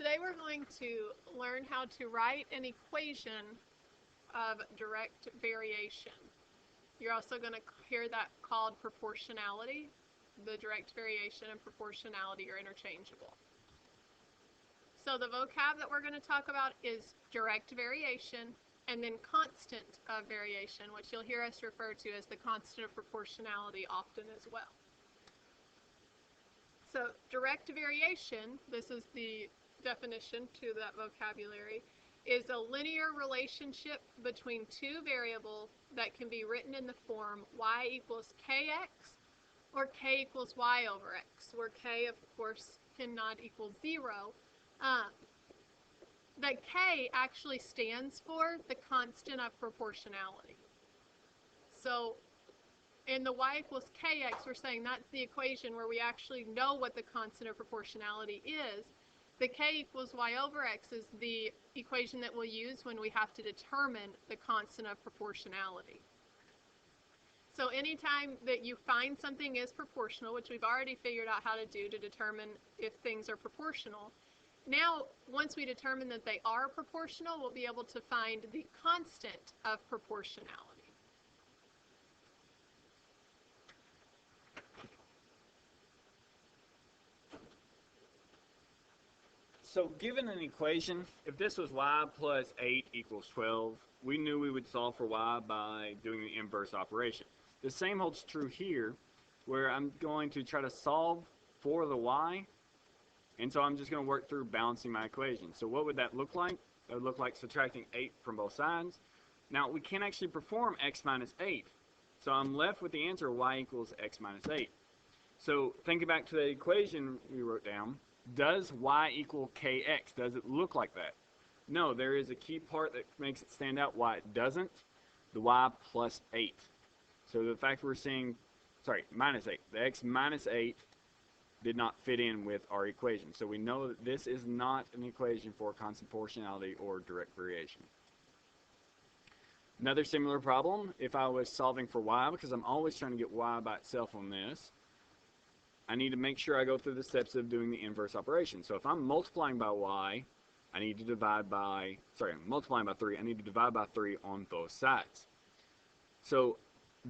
Today we're going to learn how to write an equation of direct variation. You're also going to hear that called proportionality. The direct variation and proportionality are interchangeable. So the vocab that we're going to talk about is direct variation and then constant of variation, which you'll hear us refer to as the constant of proportionality often as well. So direct variation, this is the definition to that vocabulary, is a linear relationship between two variables that can be written in the form y equals kx or k equals y over x, where k, of course, cannot equal 0. That k actually stands for the constant of proportionality. So in the y equals kx, we're saying that's the equation where we actually know what the constant of proportionality is. The k equals y over x is the equation that we'll use when we have to determine the constant of proportionality. So anytime that you find something is proportional, which we've already figured out how to do to determine if things are proportional, now once we determine that they are proportional, we'll be able to find the constant of proportionality. So given an equation, if this was y plus 8 equals 12, we knew we would solve for y by doing the inverse operation. The same holds true here, where I'm going to try to solve for the y, and so I'm just going to work through balancing my equation. So what would that look like? That would look like subtracting 8 from both sides. Now we can't actually perform x minus 8, so I'm left with the answer y equals x minus 8. So thinking back to the equation we wrote down, does y equal kx? Does it look like that? No, there is a key part that makes it stand out why it doesn't. The y plus 8. So the fact we're seeing, minus 8. The x minus 8 did not fit in with our equation. So we know that this is not an equation for constant proportionality or direct variation. Another similar problem, if I was solving for y, because I'm always trying to get y by itself on this, I need to make sure I go through the steps of doing the inverse operation. So if I'm multiplying by y, I need to divide by, I'm multiplying by 3, I need to divide by 3 on both sides. So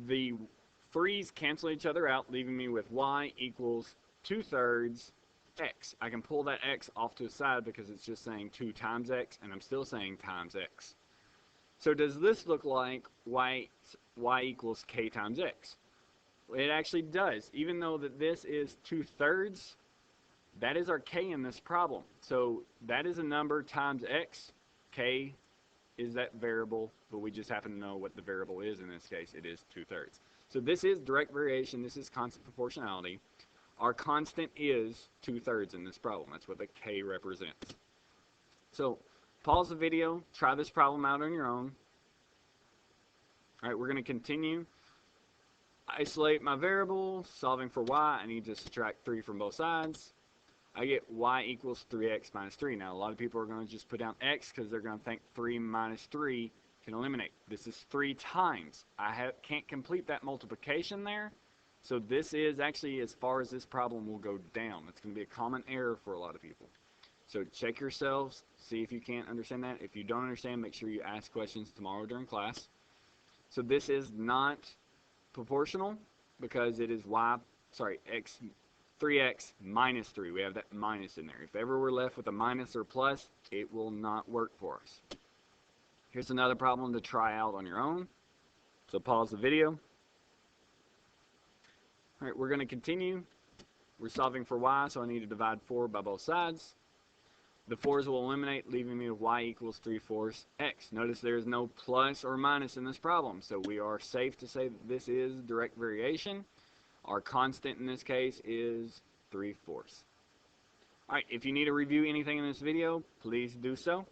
the 3's cancel each other out, leaving me with y equals 2/3 x. I can pull that x off to the side because it's just saying 2 times x, and I'm still saying times x. So does this look like y equals k times x? It actually does. Even though that this is 2/3, that is our k in this problem. So that is a number times x. K is that variable, but we just happen to know what the variable is in this case. It is 2/3. So this is direct variation. This is constant proportionality. Our constant is 2/3 in this problem. That's what the k represents. So pause the video. Try this problem out on your own. All right, we're going to continue. Isolate my variable, solving for y, I need to subtract 3 from both sides. I get y equals 3x minus 3. Now, a lot of people are going to just put down x because they're going to think 3 minus 3 can eliminate. This is 3 times. I can't complete that multiplication there, so this is actually as far as this problem will go down. It's going to be a common error for a lot of people. So check yourselves, see if you can't understand that. If you don't understand, make sure you ask questions tomorrow during class. So this is not proportional because it is 3x minus 3. We have that minus in there. If ever we're left with a minus or plus, it will not work for us. Here's another problem to try out on your own. So pause the video. All right, we're going to continue. We're solving for y, so I need to divide 4 by both sides. The 4's will eliminate, leaving me with y equals 3/4 x. Notice there is no plus or minus in this problem, so we are safe to say that this is direct variation. Our constant in this case is 3/4. All right, if you need to review anything in this video, please do so.